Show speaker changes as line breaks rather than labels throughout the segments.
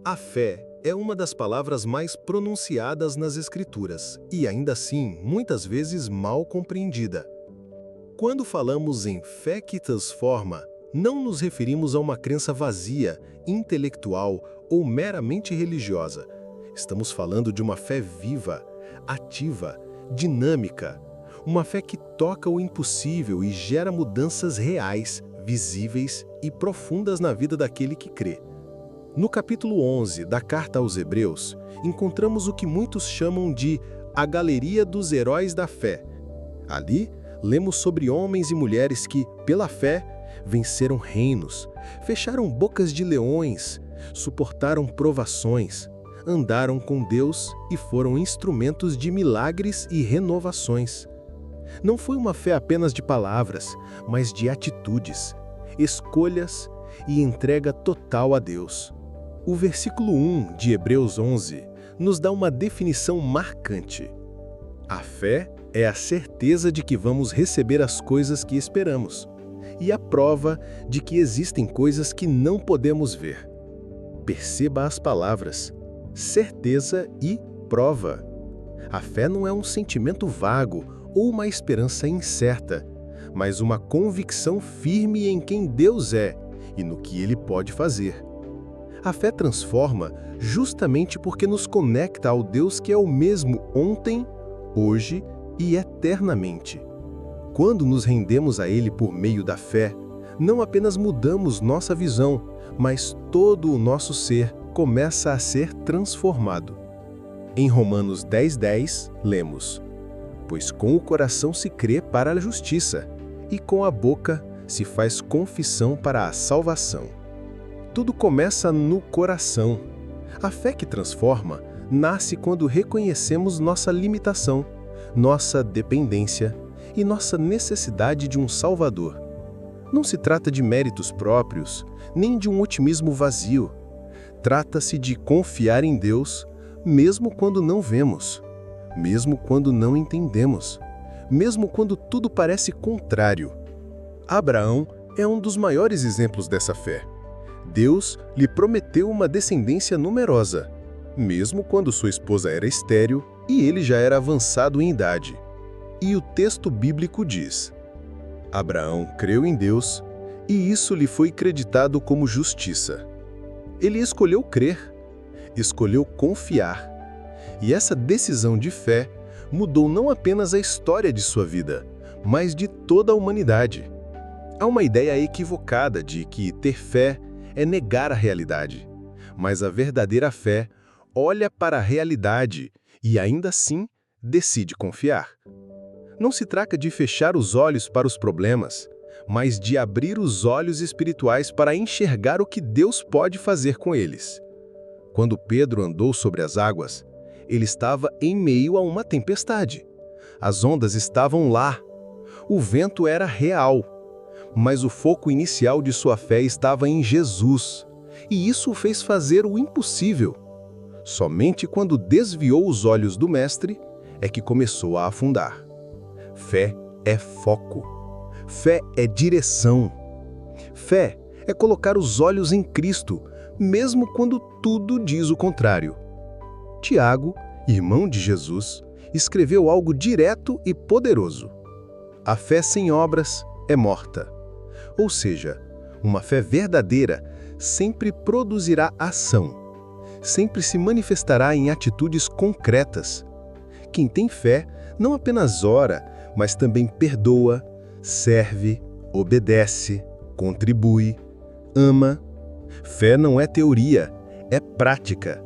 A fé é uma das palavras mais pronunciadas nas Escrituras e, ainda assim, muitas vezes mal compreendida. Quando falamos em fé que transforma, não nos referimos a uma crença vazia, intelectual ou meramente religiosa. Estamos falando de uma fé viva, ativa, dinâmica. Uma fé que toca o impossível e gera mudanças reais, visíveis e profundas na vida daquele que crê. No capítulo 11 da Carta aos Hebreus, encontramos o que muitos chamam de a galeria dos heróis da fé. Ali, lemos sobre homens e mulheres que, pela fé, venceram reinos, fecharam bocas de leões, suportaram provações, andaram com Deus e foram instrumentos de milagres e renovações. Não foi uma fé apenas de palavras, mas de atitudes, escolhas e entrega total a Deus. O versículo 1 de Hebreus 11 nos dá uma definição marcante. A fé é a certeza de que vamos receber as coisas que esperamos e a prova de que existem coisas que não podemos ver. Perceba as palavras, certeza e prova. A fé não é um sentimento vago ou uma esperança incerta, mas uma convicção firme em quem Deus é e no que Ele pode fazer. A fé transforma justamente porque nos conecta ao Deus que é o mesmo ontem, hoje e eternamente. Quando nos rendemos a Ele por meio da fé, não apenas mudamos nossa visão, mas todo o nosso ser começa a ser transformado. Em Romanos 10:10, lemos: "Pois com o coração se crê para a justiça, e com a boca se faz confissão para a salvação." Tudo começa no coração. A fé que transforma nasce quando reconhecemos nossa limitação, nossa dependência e nossa necessidade de um Salvador. Não se trata de méritos próprios, nem de um otimismo vazio. Trata-se de confiar em Deus, mesmo quando não vemos, mesmo quando não entendemos, mesmo quando tudo parece contrário. Abraão é um dos maiores exemplos dessa fé. Deus lhe prometeu uma descendência numerosa, mesmo quando sua esposa era estéril e ele já era avançado em idade. E o texto bíblico diz: Abraão creu em Deus e isso lhe foi creditado como justiça. Ele escolheu crer, escolheu confiar. E essa decisão de fé mudou não apenas a história de sua vida, mas de toda a humanidade. Há uma ideia equivocada de que ter fé é negar a realidade, mas a verdadeira fé olha para a realidade e ainda assim decide confiar. Não se trata de fechar os olhos para os problemas, mas de abrir os olhos espirituais para enxergar o que Deus pode fazer com eles. Quando Pedro andou sobre as águas, ele estava em meio a uma tempestade. As ondas estavam lá. O vento era real. Mas o foco inicial de sua fé estava em Jesus, e isso o fez fazer o impossível. Somente quando desviou os olhos do Mestre é que começou a afundar. Fé é foco. Fé é direção. Fé é colocar os olhos em Cristo, mesmo quando tudo diz o contrário. Tiago, irmão de Jesus, escreveu algo direto e poderoso. A fé sem obras é morta. Ou seja, uma fé verdadeira sempre produzirá ação, sempre se manifestará em atitudes concretas. Quem tem fé não apenas ora, mas também perdoa, serve, obedece, contribui, ama. Fé não é teoria, é prática.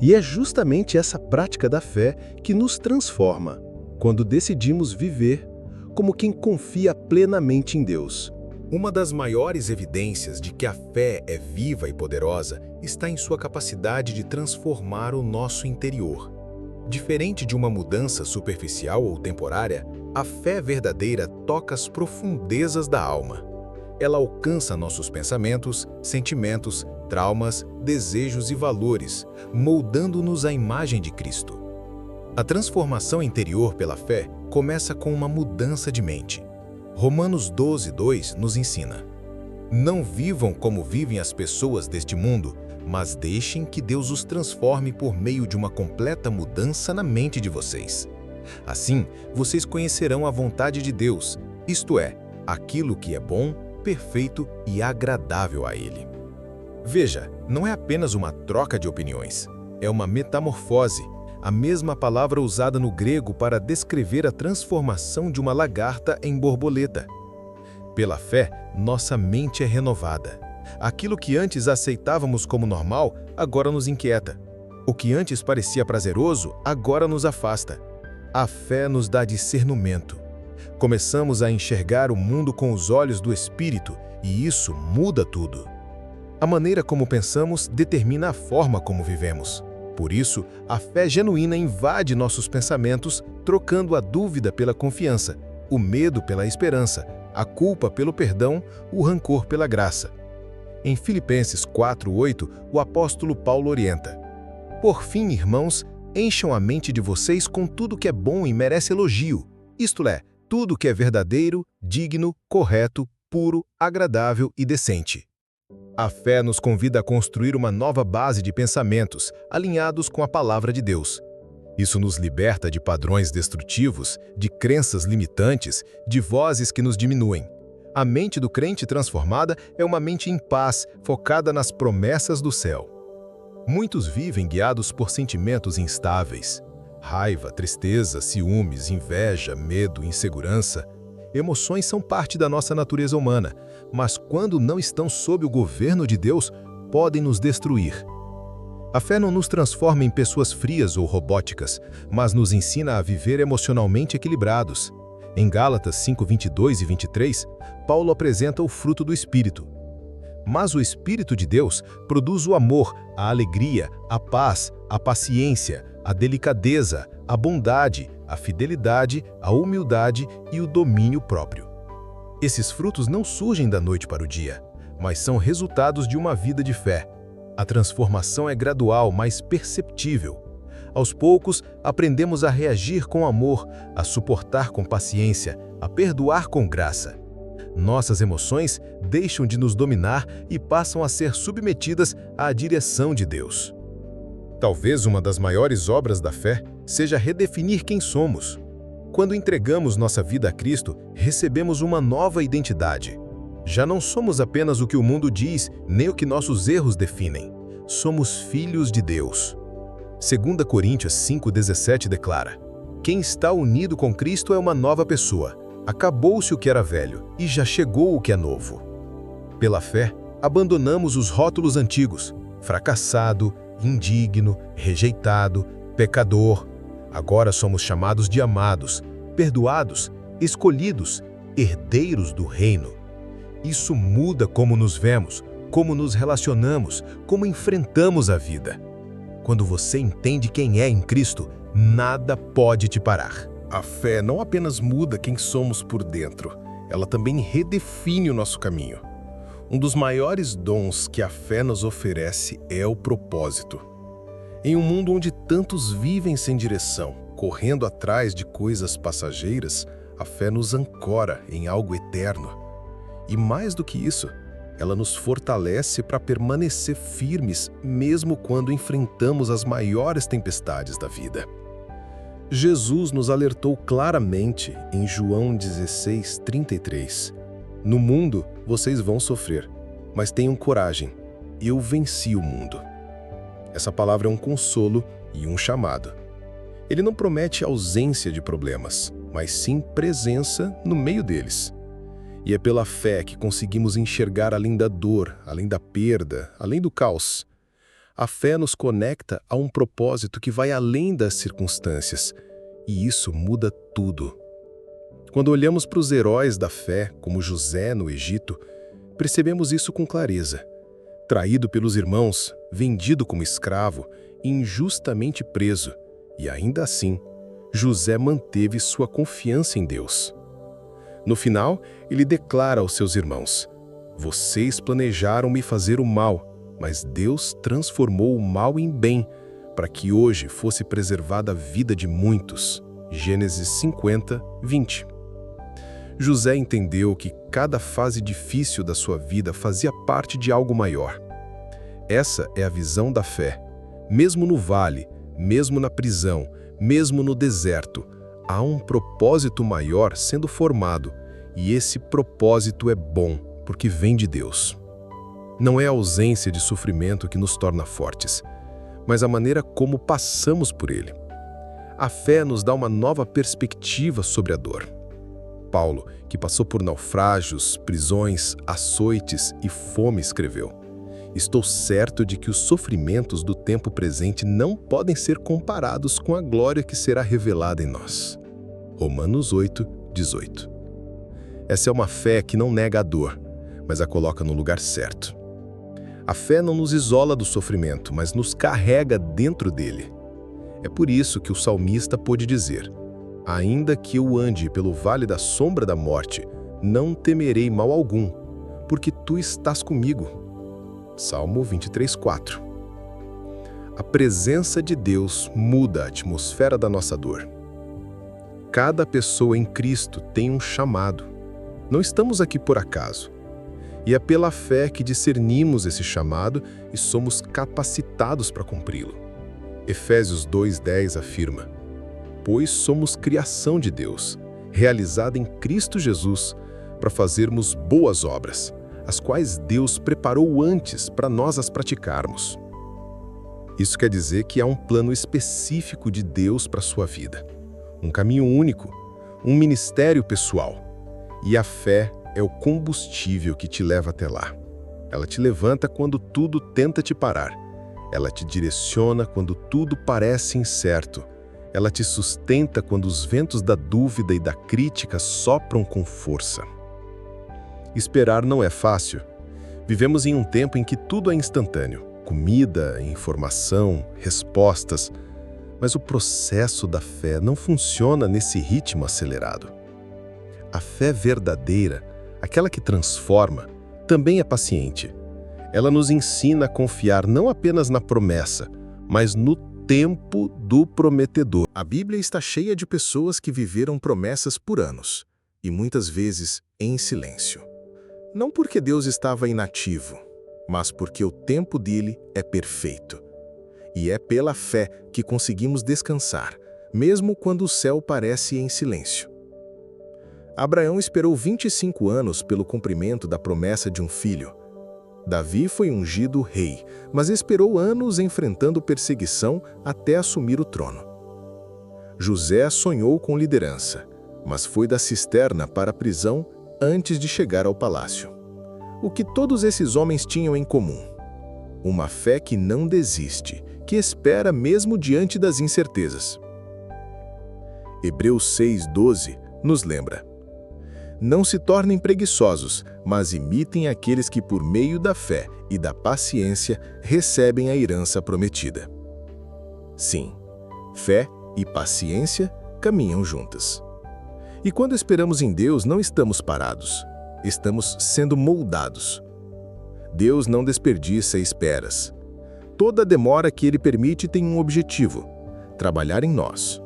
E é justamente essa prática da fé que nos transforma, quando decidimos viver como quem confia plenamente em Deus. Uma das maiores evidências de que a fé é viva e poderosa está em sua capacidade de transformar o nosso interior. Diferente de uma mudança superficial ou temporária, a fé verdadeira toca as profundezas da alma. Ela alcança nossos pensamentos, sentimentos, traumas, desejos e valores, moldando-nos à imagem de Cristo. A transformação interior pela fé começa com uma mudança de mente. Romanos 12:2 nos ensina: Não vivam como vivem as pessoas deste mundo,
mas deixem que Deus os transforme por meio de uma completa mudança na mente de vocês. Assim, vocês conhecerão a vontade de Deus, isto é, aquilo que é bom, perfeito e agradável a Ele. Veja, não é apenas uma troca de opiniões, é uma metamorfose, a mesma palavra usada no grego para descrever a transformação de uma lagarta em borboleta. Pela fé, nossa mente é renovada. Aquilo que antes aceitávamos como normal, agora nos inquieta. O que antes parecia prazeroso, agora nos afasta. A fé nos dá discernimento. Começamos a enxergar o mundo com os olhos do Espírito, e isso muda tudo. A maneira como pensamos determina a forma como vivemos. Por isso, a fé genuína invade nossos pensamentos, trocando a dúvida pela confiança, o medo pela esperança, a culpa pelo perdão, o rancor pela graça. Em Filipenses 4:8, o apóstolo Paulo orienta: Por fim, irmãos, encham a mente de vocês com tudo que é bom e merece elogio, isto é, tudo que é verdadeiro, digno, correto, puro, agradável e decente. A fé nos convida a construir uma nova base de pensamentos, alinhados com a palavra de Deus. Isso nos liberta de padrões destrutivos, de crenças limitantes, de vozes que nos diminuem. A mente do crente transformada é uma mente em paz, focada nas promessas do céu. Muitos vivem guiados por sentimentos instáveis. Raiva, tristeza, ciúmes, inveja, medo, insegurança. Emoções são parte da nossa natureza humana, mas quando não estão sob o governo de Deus, podem nos destruir. A fé não nos transforma em pessoas frias ou robóticas, mas nos ensina a viver emocionalmente equilibrados. Em Gálatas 5:22 e 23, Paulo apresenta o fruto do Espírito. Mas o Espírito de Deus produz o amor, a alegria, a paz, a paciência, a delicadeza, a bondade, a fidelidade, a humildade e o domínio próprio. Esses frutos não surgem da noite para o dia, mas são resultados de uma vida de fé. A transformação é gradual, mas perceptível. Aos poucos, aprendemos a reagir com amor, a suportar com paciência, a perdoar com graça. Nossas emoções deixam de nos dominar e passam a ser submetidas à direção de Deus. Talvez uma das maiores obras da fé seja redefinir quem somos. Quando entregamos nossa vida a Cristo, recebemos uma nova identidade. Já não somos apenas o que o mundo diz, nem o que nossos erros definem. Somos filhos de Deus. 2 Coríntios 5:17 declara: Quem está unido com Cristo é uma nova pessoa. Acabou-se o que era velho e já chegou o que é novo. Pela fé, abandonamos os rótulos antigos: fracassado, indigno, rejeitado, pecador. Agora somos chamados de amados, perdoados, escolhidos, herdeiros do reino. Isso muda como nos vemos, como nos relacionamos, como enfrentamos a vida. Quando você entende quem é em Cristo, nada pode te parar.
A fé não apenas muda quem somos por dentro, ela também redefine o nosso caminho. Um dos maiores dons que a fé nos oferece é o propósito. Em um mundo onde tantos vivem sem direção, correndo atrás de coisas passageiras, a fé nos ancora em algo eterno. E mais do que isso, ela nos fortalece para permanecer firmes mesmo quando enfrentamos as maiores tempestades da vida. Jesus nos alertou claramente em João 16:33. No mundo vocês vão sofrer, mas tenham coragem, eu venci o mundo. Essa palavra é um consolo e um chamado. Ele não promete ausência de problemas, mas sim presença no meio deles. E é pela fé que conseguimos enxergar além da dor, além da perda, além do caos. A fé nos conecta a um propósito que vai além das circunstâncias, e isso muda tudo. Quando olhamos para os heróis da fé, como José no Egito, percebemos isso com clareza. Traído pelos irmãos, vendido como escravo e injustamente preso, e ainda assim, José manteve sua confiança em Deus. No final, ele declara aos seus irmãos: Vocês planejaram me fazer o mal, mas Deus transformou o mal em bem, para que hoje fosse preservada a vida de muitos. Gênesis 50:20. José entendeu que cada fase difícil da sua vida fazia parte de algo maior.
Essa é a visão da fé. Mesmo no vale, mesmo na prisão, mesmo no deserto, há um propósito maior sendo formado, e esse propósito é bom, porque vem de Deus. Não é a ausência de sofrimento que nos torna fortes, mas a maneira como passamos por ele. A fé nos dá uma nova perspectiva sobre a dor. Paulo, que passou por naufrágios, prisões, açoites e fome, escreveu: "Estou certo de que os sofrimentos do tempo presente não podem ser comparados com a glória que será revelada em nós." Romanos 8, 18. Essa é uma fé que não nega a dor, mas a coloca no lugar certo. A fé não nos isola do sofrimento, mas nos carrega dentro dele. É por isso que o salmista pôde dizer: "Ainda que eu ande pelo vale da sombra da morte, não temerei mal algum, porque tu estás comigo." Salmo 23:4. A presença de Deus muda a atmosfera da nossa dor. Cada pessoa em Cristo tem um chamado. Não estamos aqui por acaso. E é pela fé que discernimos esse chamado e somos capacitados para cumpri-lo. Efésios 2:10 afirma: "Pois somos criação de Deus, realizada em Cristo Jesus, para fazermos boas obras, as quais Deus preparou antes para nós as praticarmos." Isso quer dizer que há um plano específico de Deus para a sua vida, um caminho único, um ministério pessoal. E a fé é o combustível que te leva até lá. Ela te levanta quando tudo tenta te parar. Ela te direciona quando tudo parece incerto. Ela te sustenta quando os ventos da dúvida e da crítica sopram com força. Esperar não é fácil. Vivemos em um tempo em que tudo é instantâneo: comida, informação, respostas. Mas o processo da fé não funciona nesse ritmo acelerado. A fé verdadeira, aquela que transforma, também é paciente. Ela nos ensina a confiar não apenas na promessa, mas no tempo do prometedor.
A Bíblia está cheia de pessoas que viveram promessas por anos, e muitas vezes em silêncio. Não porque Deus estava inativo, mas porque o tempo dele é perfeito. E é pela fé que conseguimos descansar, mesmo quando o céu parece em silêncio. Abraão esperou 25 anos pelo cumprimento da promessa de um filho. Davi foi ungido rei, mas esperou anos enfrentando perseguição até assumir o trono. José sonhou com liderança, mas foi da cisterna para a prisão antes de chegar ao palácio. O que todos esses homens tinham em comum? Uma fé que não desiste, que espera mesmo diante das incertezas. Hebreus 6:12 nos lembra: "Não se tornem preguiçosos, mas imitem aqueles que por meio da fé e da paciência recebem a herança prometida." Sim, fé e paciência caminham juntas. E quando esperamos em Deus, não estamos parados. Estamos sendo moldados. Deus não desperdiça esperas. Toda demora que Ele permite tem um objetivo: trabalhar em nós.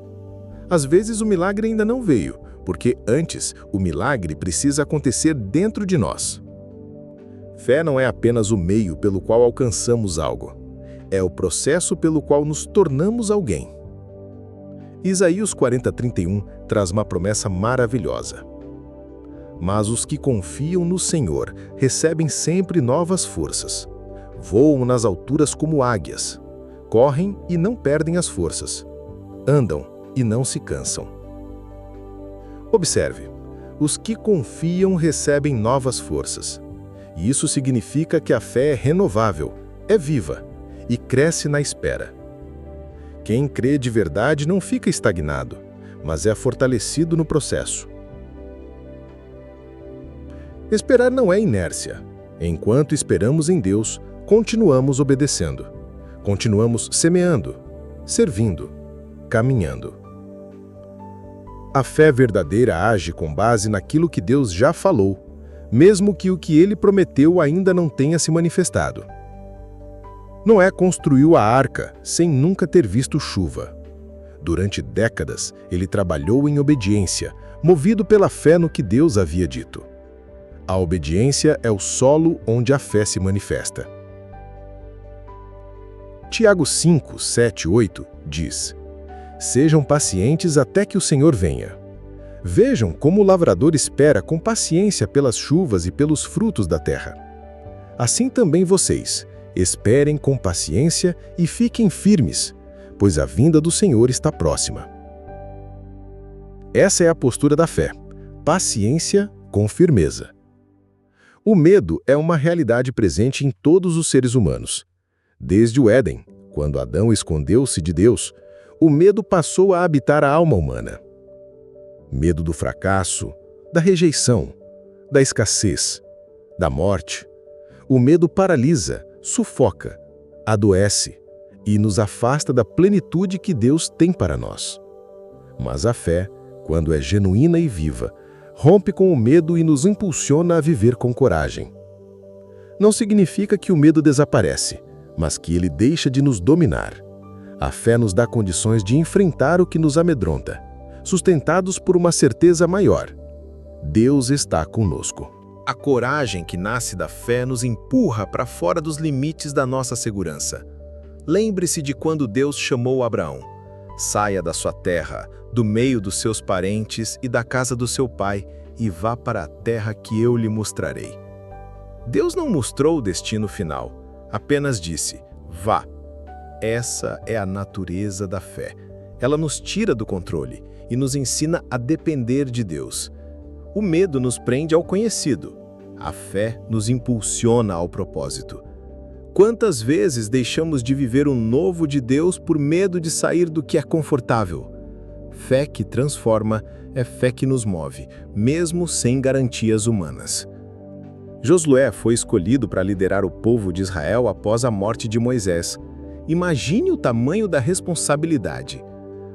Às vezes o milagre ainda não veio, porque antes o milagre precisa acontecer dentro de nós. Fé não é apenas o meio pelo qual alcançamos algo. É o processo pelo qual nos tornamos alguém. Isaías 40:31 traz uma promessa maravilhosa: "Mas os que confiam no Senhor recebem sempre novas forças. Voam nas alturas como águias. Correm e não perdem as forças. Andam e não se cansam." Observe, os que confiam recebem novas forças. E isso significa que a fé é renovável, é viva e cresce na espera. Quem crê de verdade não fica estagnado, mas é fortalecido no processo. Esperar não é inércia. Enquanto esperamos em Deus, continuamos obedecendo. Continuamos semeando, servindo, caminhando. A fé verdadeira age com base naquilo que Deus já falou, mesmo que o que Ele prometeu ainda não tenha se manifestado. Noé construiu a arca sem nunca ter visto chuva. Durante décadas, ele trabalhou em obediência, movido pela fé no que Deus havia dito. A obediência é o solo onde a fé se manifesta.
Tiago 5, 7, 8 diz: Sejam pacientes até que o Senhor venha. Vejam como o lavrador espera com paciência pelas chuvas e pelos frutos da terra. Assim também vocês, esperem com paciência e fiquem firmes, pois a vinda do Senhor está próxima. Essa é a postura da fé: paciência com firmeza. O medo é uma realidade presente em todos os seres humanos. Desde o Éden, quando Adão escondeu-se de Deus, o medo passou a habitar a alma humana. Medo do fracasso, da rejeição, da escassez, da morte. O medo paralisa, sufoca, adoece e nos afasta da plenitude que Deus tem para nós. Mas a fé, quando é genuína e viva, rompe com o medo e nos impulsiona a viver com coragem. Não significa que o medo desaparece, mas que ele deixa de nos dominar. A fé nos dá condições de enfrentar o que nos amedronta, sustentados por uma certeza maior: Deus está conosco. A coragem que nasce da fé nos empurra para fora dos limites da nossa segurança. Lembre-se de quando Deus chamou Abraão: saia da sua terra, do meio dos seus parentes e da casa do seu pai, e vá para a terra que eu lhe mostrarei. Deus não mostrou o destino final, apenas disse: vá. Essa é a natureza da fé. Ela nos tira do controle e nos ensina a depender de Deus. O medo nos prende ao conhecido. A fé nos impulsiona ao propósito. Quantas vezes deixamos de viver o novo de Deus por medo de sair do que é confortável? Fé que transforma é fé que nos move, mesmo sem garantias humanas. Josué foi escolhido para liderar o povo de Israel após a morte de Moisés. Imagine o tamanho da responsabilidade.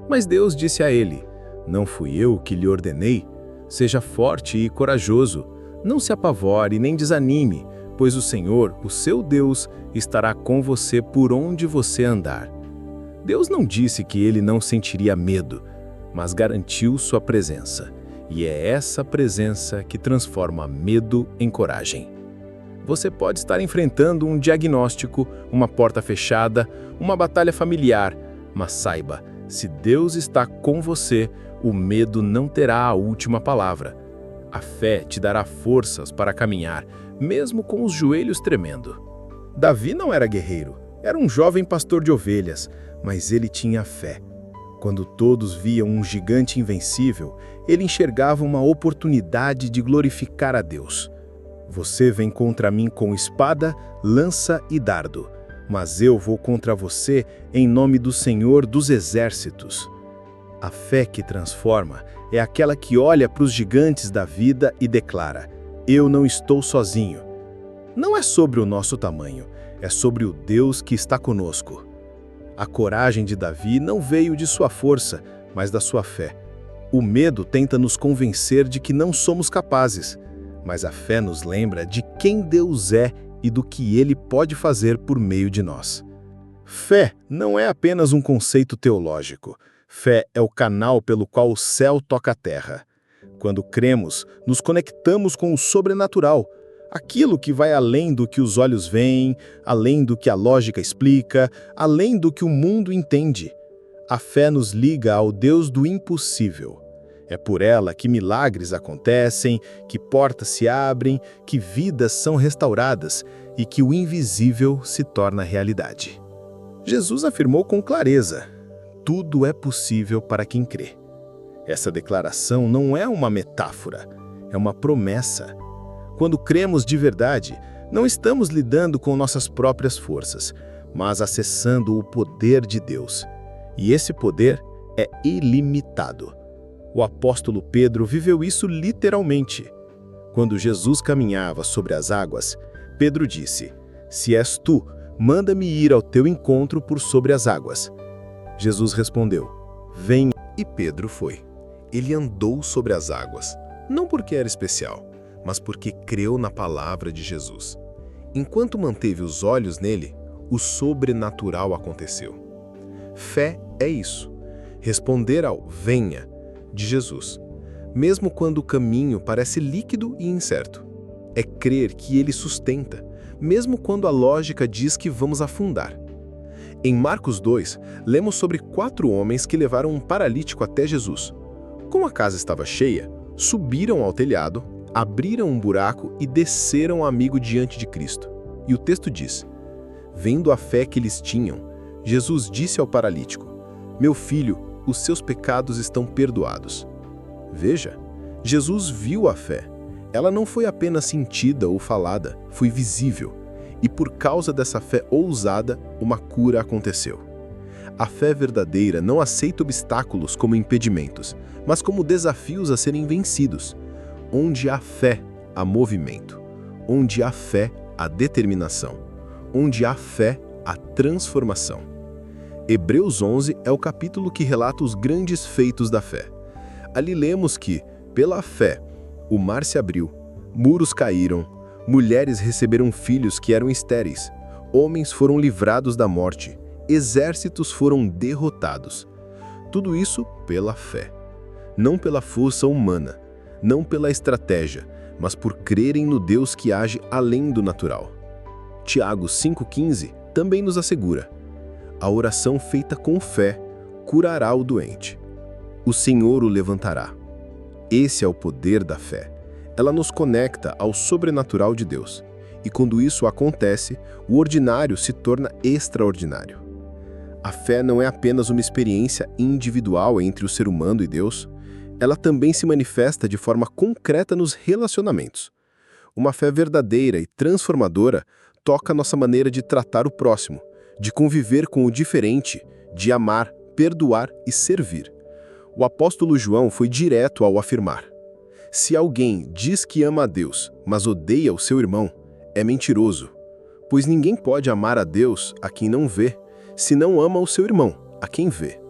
Mas Deus disse a ele: não fui eu que lhe ordenei? Seja forte e corajoso. Não se apavore nem desanime, pois o Senhor, o seu Deus, estará com você por onde você andar. Deus não disse que ele não sentiria medo, mas garantiu sua presença. E é essa presença que transforma medo em coragem. Você pode estar enfrentando um diagnóstico, uma porta fechada, uma batalha familiar, mas saiba, se Deus está com você, o medo não terá a última palavra. A fé te dará forças para caminhar, mesmo com os joelhos tremendo. Davi não era guerreiro, era um jovem pastor de ovelhas, mas ele tinha fé. Quando todos viam um gigante invencível, ele enxergava uma oportunidade de glorificar a Deus. Você vem contra mim com espada, lança e dardo, mas eu vou contra você em nome do Senhor dos Exércitos. A fé que transforma é aquela que olha para os gigantes da vida e declara: eu não estou sozinho. Não é sobre o nosso tamanho, é sobre o Deus que está conosco. A coragem de Davi não veio de sua força, mas da sua fé. O medo tenta nos convencer de que não somos capazes, mas a fé nos lembra de quem Deus é e do que Ele pode fazer por meio de nós. Fé não é apenas um conceito teológico. Fé é o canal pelo qual o céu toca a terra. Quando cremos, nos conectamos com o sobrenatural, aquilo que vai além do que os olhos veem, além do que a lógica explica, além do que o mundo entende. A fé nos liga ao Deus do impossível. É por ela que milagres acontecem, que portas se abrem, que vidas são restauradas e que o invisível se torna realidade. Jesus afirmou com clareza: tudo é possível para quem crê. Essa declaração não é uma metáfora, é uma promessa. Quando cremos de verdade, não estamos lidando com nossas próprias forças, mas acessando o poder de Deus. E esse poder é ilimitado. O apóstolo Pedro viveu isso literalmente. Quando Jesus caminhava sobre as águas, Pedro disse: se és tu, manda-me ir ao teu encontro por sobre as águas. Jesus respondeu: venha. E Pedro foi. Ele andou sobre as águas, não porque era especial, mas porque creu na palavra de Jesus. Enquanto manteve os olhos nele, o sobrenatural aconteceu. Fé é isso: responder ao venha de Jesus, mesmo quando o caminho parece líquido e incerto. É crer que ele sustenta, mesmo quando a lógica diz que vamos afundar.
Em Marcos 2, lemos sobre 4 homens que levaram um paralítico até Jesus. Como a casa estava cheia, subiram ao telhado, abriram um buraco e desceram o amigo diante de Cristo. E o texto diz: vendo a fé que eles tinham, Jesus disse ao paralítico: meu filho, os seus pecados estão perdoados. Veja, Jesus viu a fé. Ela não foi apenas sentida ou falada, foi visível. E por causa dessa fé ousada, uma cura aconteceu. A fé verdadeira não aceita obstáculos como impedimentos, mas como desafios a serem vencidos. Onde há fé, há movimento. Onde há fé, há determinação. Onde há fé, há transformação. Hebreus 11 é o capítulo que relata os grandes feitos da fé. Ali lemos que, pela fé, o mar se abriu, muros caíram, mulheres receberam filhos que eram estéreis, homens foram livrados da morte, exércitos foram derrotados. Tudo isso pela fé. Não pela força humana, não pela estratégia, mas por crerem no Deus que age além do natural. Tiago 5,15 também nos assegura: a oração feita com fé curará o doente. O Senhor o levantará. Esse é o poder da fé. Ela nos conecta ao sobrenatural de Deus. E quando isso acontece, o ordinário se torna extraordinário. A fé não é apenas uma experiência individual entre o ser humano e Deus. Ela também se manifesta de forma concreta nos relacionamentos. Uma fé verdadeira e transformadora toca nossa maneira de tratar o próximo, de conviver com o diferente, de amar, perdoar e servir. O apóstolo João foi direto ao afirmar: se alguém diz que ama a Deus, mas odeia o seu irmão, é mentiroso, pois ninguém pode amar a Deus a quem não vê, se não ama o seu irmão, a quem vê.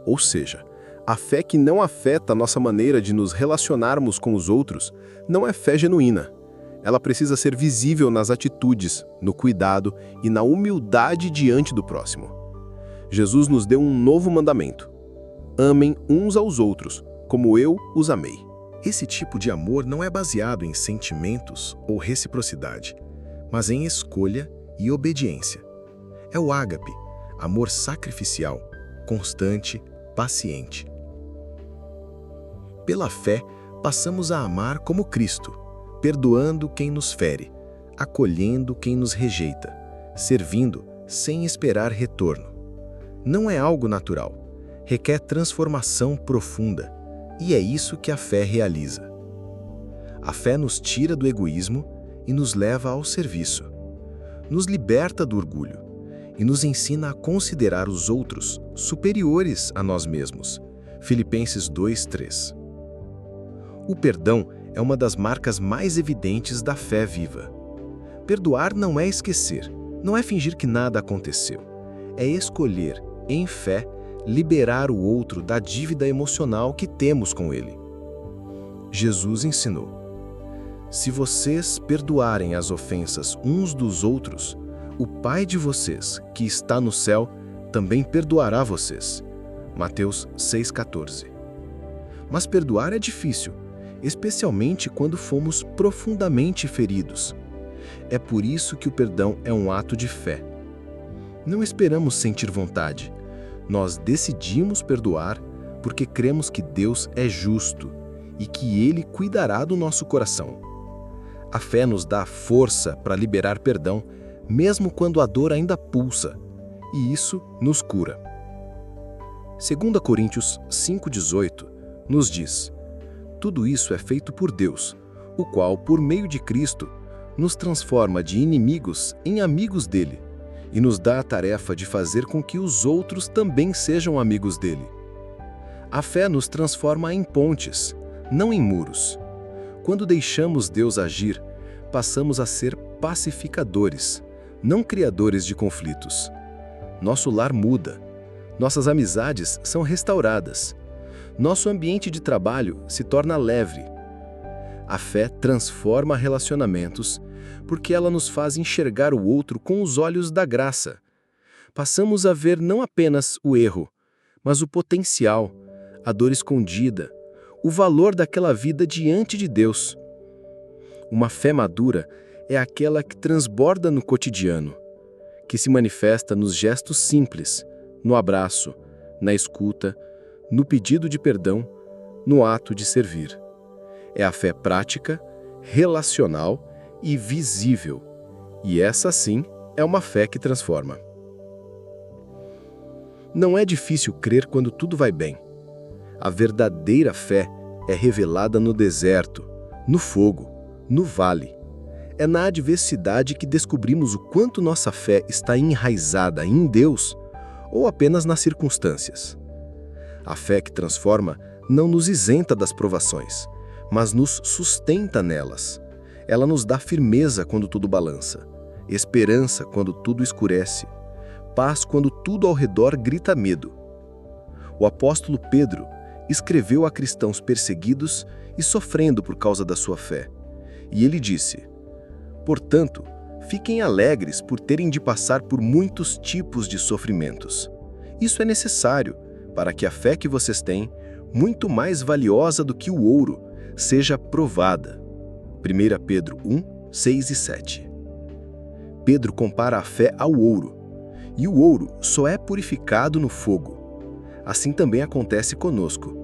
Ou seja, a fé que não afeta a nossa maneira de nos relacionarmos com os outros não é fé genuína. Ela precisa ser visível nas atitudes, no cuidado e na humildade diante do próximo. Jesus nos deu um novo mandamento: amem uns aos outros, como eu os amei. Esse tipo de amor não é baseado em sentimentos ou reciprocidade, mas em escolha e obediência. É o ágape, amor sacrificial, constante, paciente. Pela fé, passamos a amar como Cristo, perdoando quem nos fere, acolhendo quem nos rejeita, servindo sem esperar retorno. Não é algo natural, requer transformação profunda, e é isso que a fé realiza. A fé nos tira do egoísmo e nos leva ao serviço. Nos liberta do orgulho e nos ensina a considerar os outros superiores a nós mesmos. Filipenses 2:3. O perdão é uma das marcas mais evidentes da fé viva. Perdoar não é esquecer, não é fingir que nada aconteceu. É escolher, em fé, liberar o outro da dívida emocional que temos com ele. Jesus ensinou: se vocês perdoarem as ofensas uns dos outros, o Pai de vocês, que está no céu, também perdoará vocês. Mateus 6,14. Mas perdoar é difícil, especialmente quando fomos profundamente feridos. É por isso que o perdão é um ato de fé. Não esperamos sentir vontade. Nós decidimos perdoar porque cremos que Deus é justo e que Ele cuidará do nosso coração. A fé nos dá força para liberar perdão, mesmo quando a dor ainda pulsa, e isso nos cura. 2 Coríntios 5,18 nos diz: tudo isso é feito por Deus, o qual, por meio de Cristo, nos transforma de inimigos em amigos dele, e nos dá a tarefa de fazer com que os outros também sejam amigos dele. A fé nos transforma em pontes, não em muros. Quando deixamos Deus agir, passamos a ser pacificadores, não criadores de conflitos. Nosso lar muda, nossas amizades são restauradas, nosso ambiente de trabalho se torna leve. A fé transforma relacionamentos porque ela nos faz enxergar o outro com os olhos da graça. Passamos a ver não apenas o erro, mas o potencial, a dor escondida, o valor daquela vida diante de Deus. Uma fé madura é aquela que transborda no cotidiano,
que se manifesta nos gestos simples, no abraço, na escuta, no pedido de perdão, no ato de servir. É a fé prática, relacional e visível. E essa, sim, é uma fé que transforma. Não é difícil crer quando tudo vai bem. A verdadeira fé é revelada no deserto, no fogo, no vale. É na adversidade que descobrimos o quanto nossa fé está enraizada em Deus ou apenas nas circunstâncias. A fé que transforma não nos isenta das provações, mas nos sustenta nelas. Ela nos dá firmeza quando tudo balança, esperança quando tudo escurece, paz quando tudo ao redor grita medo. O apóstolo Pedro escreveu a cristãos perseguidos e sofrendo por causa da sua fé. E ele disse: portanto, fiquem alegres por terem de passar por muitos tipos de sofrimentos. Isso é necessário para que a fé que vocês têm, muito mais valiosa do que o ouro, seja provada. 1 Pedro 1, 6 e 7. Pedro compara a fé ao ouro, e o ouro só é purificado no fogo. Assim também acontece conosco.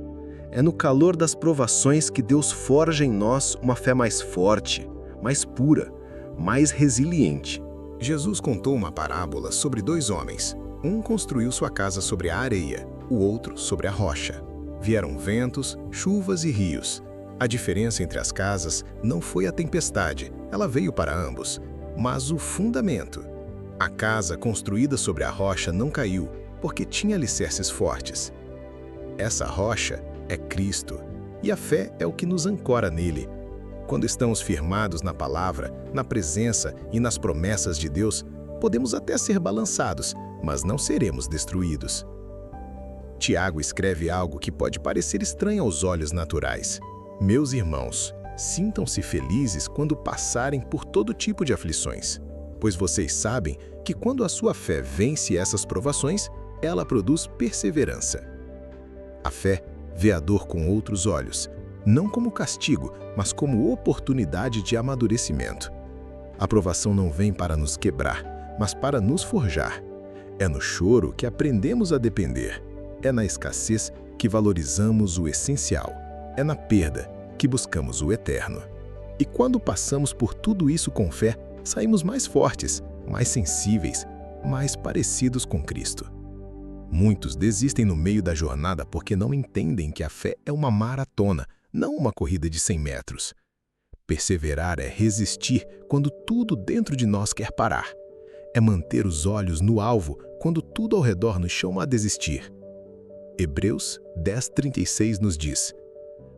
É no calor das provações que Deus forja em nós uma fé mais forte, mais pura, mais resiliente.
Jesus contou uma parábola sobre 2 homens. Um construiu sua casa sobre a areia, o outro sobre a rocha. Vieram ventos, chuvas e rios. A diferença entre as casas não foi a tempestade, ela veio para ambos, mas o fundamento. A casa construída sobre a rocha não caiu, porque tinha alicerces fortes. Essa rocha é Cristo, e a fé é o que nos ancora nele. Quando estamos firmados na palavra, na presença e nas promessas de Deus, podemos até ser balançados, mas não seremos destruídos. Tiago escreve algo que pode parecer estranho aos olhos naturais. Meus irmãos, sintam-se felizes quando passarem por todo tipo de aflições, pois vocês sabem que quando a sua fé vence essas provações, ela produz perseverança. A fé vê a dor com outros olhos, não como castigo, mas como oportunidade de amadurecimento. A provação não vem para nos quebrar, mas para nos forjar. É no choro que aprendemos a depender. É na escassez que valorizamos o essencial. É na perda que buscamos o eterno. E quando passamos por tudo isso com fé, saímos mais fortes, mais sensíveis, mais parecidos com Cristo. Muitos desistem no meio da jornada porque não entendem que a fé é uma maratona, não uma corrida de 100 metros. Perseverar é resistir quando tudo dentro de nós quer parar. É manter os olhos no alvo quando tudo ao redor nos chama a desistir. Hebreus 10:36 nos diz: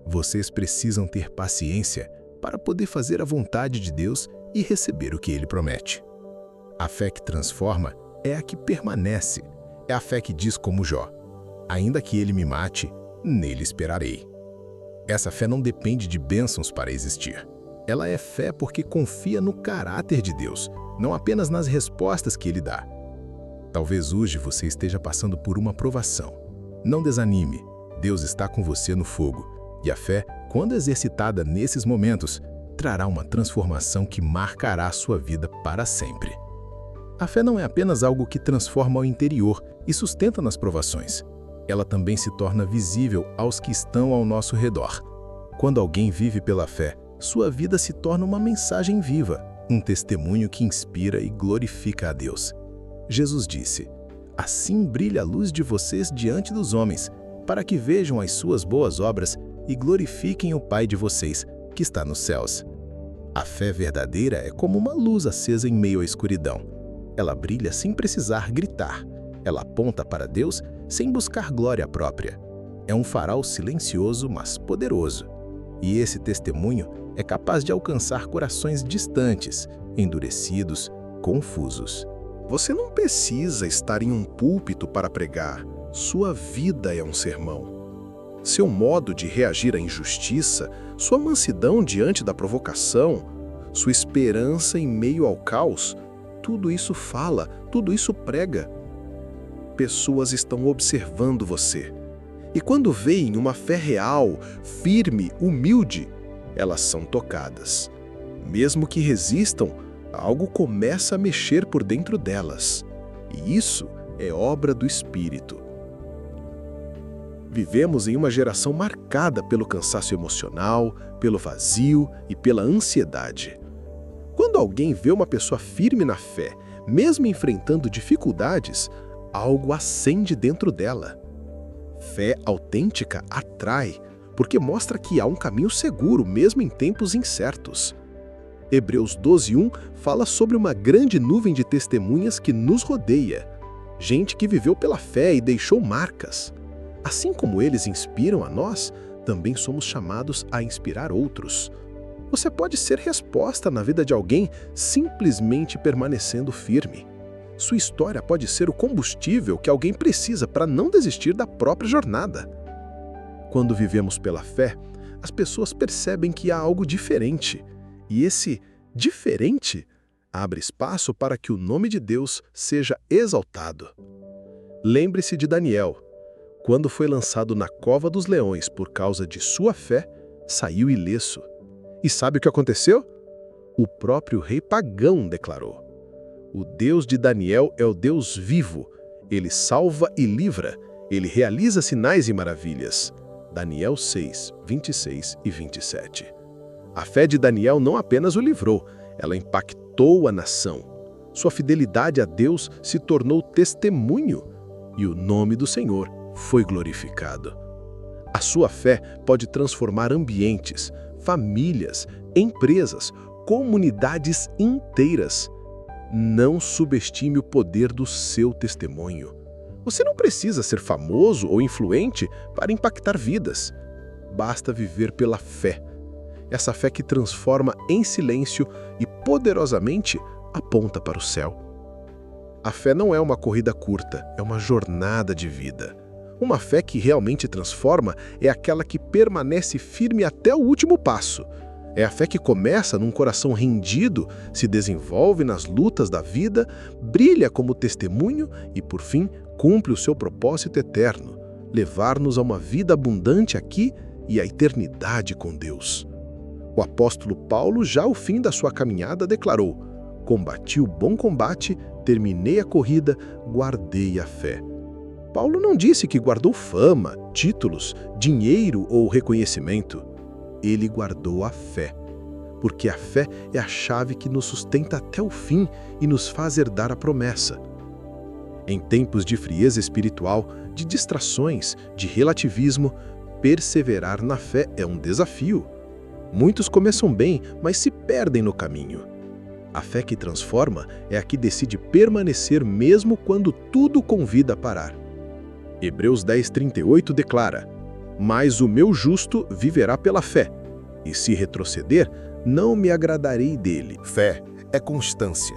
vocês precisam ter paciência para poder fazer a vontade de Deus e receber o que Ele promete. A fé que transforma é a que permanece. É a fé que diz como Jó: ainda que ele me mate, nele esperarei. Essa fé não depende de bênçãos para existir. Ela é fé porque confia no caráter de Deus, não apenas nas respostas que Ele dá. Talvez hoje você esteja passando por uma provação. Não desanime, Deus está com você no fogo. E a fé, quando exercitada nesses momentos, trará uma transformação que marcará a sua vida para sempre. A fé não é apenas algo que transforma o interior e sustenta nas provações. Ela também se torna visível aos que estão ao nosso redor. Quando alguém vive pela fé, sua vida se torna uma mensagem viva, um testemunho que inspira e glorifica a Deus. Jesus disse: assim brilha a luz de vocês diante dos homens, para que vejam as suas boas obras e glorifiquem o Pai de vocês, que está nos céus. A fé verdadeira é como uma luz acesa em meio à escuridão. Ela brilha sem precisar gritar. Ela aponta para Deus sem buscar glória própria. É um farol silencioso, mas poderoso. E esse testemunho é capaz de alcançar corações distantes, endurecidos, confusos.
Você não precisa estar em um púlpito para pregar. Sua vida é um sermão. Seu modo de reagir à injustiça, sua mansidão diante da provocação, sua esperança em meio ao caos, tudo isso fala, tudo isso prega. Pessoas estão observando você. E quando veem uma fé real, firme, humilde, elas são tocadas. Mesmo que resistam,
Algo começa a mexer por dentro delas. E isso é obra do Espírito. Vivemos em uma geração marcada pelo cansaço emocional, pelo vazio e pela ansiedade. Quando alguém vê uma pessoa firme na fé, mesmo enfrentando dificuldades, algo acende dentro dela. Fé autêntica atrai, porque mostra que há um caminho seguro, mesmo em tempos incertos. Hebreus 12:1 fala sobre uma grande nuvem de testemunhas que nos rodeia. Gente que viveu pela fé e deixou marcas. Assim como eles inspiram a nós, também somos chamados a inspirar outros. Você pode ser resposta na vida de alguém simplesmente permanecendo firme. Sua história pode ser o combustível que alguém precisa para não desistir da própria jornada. Quando vivemos pela fé, as pessoas percebem que há algo diferente. E esse diferente abre espaço para que o nome de Deus seja exaltado. Lembre-se de Daniel. Quando foi lançado na cova dos leões por causa de sua fé, saiu ileso. E sabe o que aconteceu? O próprio rei pagão declarou: o Deus de Daniel é o Deus vivo. Ele salva e livra. Ele realiza sinais e maravilhas. Daniel 6, 26 e 27. A fé de Daniel não apenas o livrou, ela impactou a nação. Sua fidelidade a Deus se tornou testemunho e o nome do Senhor foi glorificado. A sua fé pode transformar ambientes, famílias, empresas, comunidades inteiras. Não subestime o poder do seu testemunho. Você não precisa ser famoso ou influente para impactar vidas. Basta viver pela fé. Essa fé que transforma em silêncio e poderosamente aponta para o céu. A fé não é uma corrida curta, é uma jornada de vida. Uma fé que realmente transforma é aquela que permanece firme até o último passo. É a fé que começa num coração rendido, se desenvolve nas lutas da vida, brilha como testemunho e, por fim, cumpre o seu propósito eterno, levar-nos a uma vida abundante aqui e à eternidade com Deus. O apóstolo Paulo, já ao fim da sua caminhada, declarou: combati o bom combate, terminei a corrida, guardei a fé. Paulo não disse que guardou fama, títulos, dinheiro ou reconhecimento. Ele guardou a fé, porque a fé é a chave que nos sustenta até o fim e nos faz herdar a promessa. Em tempos de frieza espiritual, de distrações, de relativismo, perseverar na fé é um desafio. Muitos começam bem, mas se perdem no caminho. A fé que transforma é a que decide permanecer mesmo quando tudo convida a parar. Hebreus 10:38 declara: mas o meu justo viverá pela fé, e se retroceder, não me agradarei dele.
Fé é constância.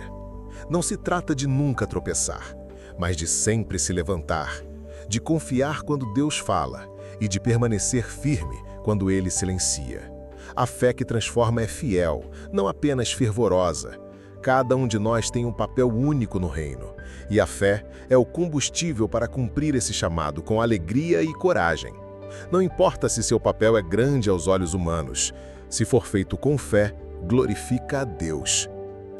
Não se trata de nunca tropeçar, mas de sempre se levantar, de confiar quando Deus fala e de permanecer firme quando Ele silencia. A fé que transforma é fiel, não apenas fervorosa. Cada um de nós tem um papel único no reino, e a fé é o combustível para cumprir esse chamado com alegria e coragem. Não importa se seu papel é grande aos olhos humanos, se for feito com fé, glorifica a Deus.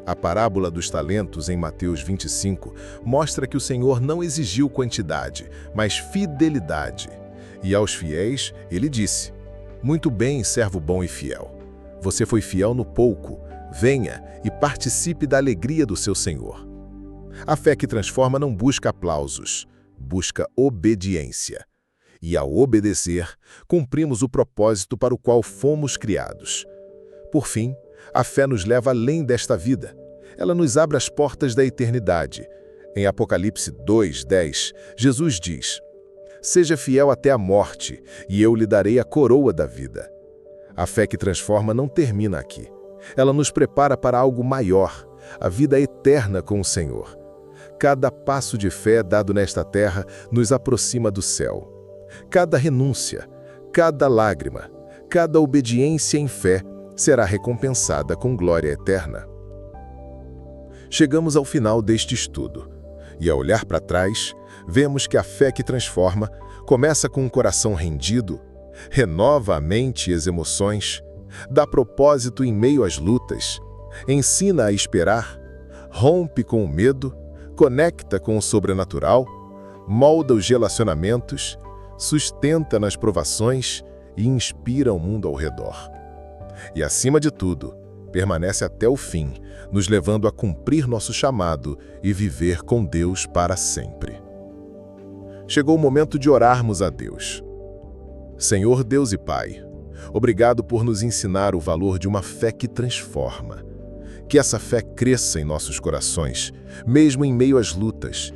A parábola dos talentos em Mateus 25 mostra que o Senhor não exigiu quantidade, mas fidelidade. E aos fiéis, ele disse: muito bem, servo bom e fiel. Você foi fiel no pouco, venha e participe da alegria do seu Senhor. A fé que transforma não busca aplausos, busca obediência. E ao obedecer, cumprimos o propósito para o qual fomos criados. Por fim, a fé nos leva além desta vida. Ela nos abre as portas da eternidade. Em Apocalipse 2:10, Jesus diz: seja fiel até a morte, e eu lhe darei a coroa da vida. A fé que transforma não termina aqui. Ela nos prepara para algo maior, a vida eterna com o Senhor. Cada passo de fé dado nesta terra nos aproxima do céu. Cada renúncia, cada lágrima, cada obediência em fé será recompensada com glória eterna. Chegamos ao final deste estudo, e ao olhar para trás, vemos que a fé que transforma começa com um coração rendido, renova a mente e as emoções, dá propósito em meio às lutas, ensina a esperar, rompe com o medo, conecta com o sobrenatural, molda os relacionamentos, sustenta nas provações e inspira o mundo ao redor. E, acima de tudo, permanece até o fim, nos levando a cumprir nosso chamado e viver com Deus para sempre. Chegou o momento de orarmos a Deus. Senhor Deus e Pai, obrigado por nos ensinar o valor de uma fé que transforma. Que essa fé cresça em nossos corações, mesmo em meio às lutas.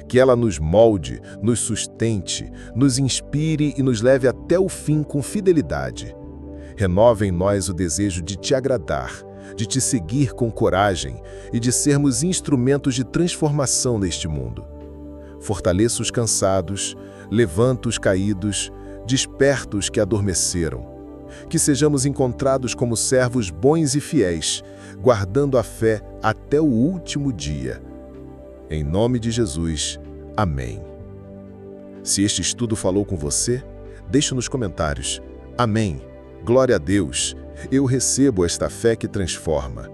Que ela nos molde, nos sustente, nos inspire e nos leve até o fim com fidelidade. Renova em nós o desejo de te agradar, de te seguir com coragem e de sermos instrumentos de transformação neste mundo. Fortaleça os cansados, levanta os caídos, desperta os que adormeceram. Que sejamos encontrados como servos bons e fiéis, guardando a fé até o último dia. Em nome de Jesus, amém. Se este estudo falou com você, deixe nos comentários. Amém. Glória a Deus. Eu recebo esta fé que transforma.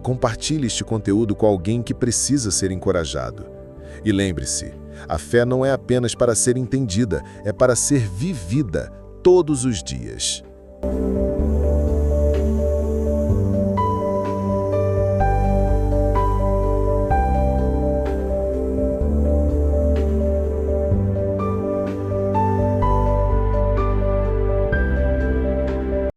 Compartilhe este conteúdo com alguém que precisa ser encorajado. E lembre-se, a fé não é apenas para ser entendida, é para ser vivida todos os dias.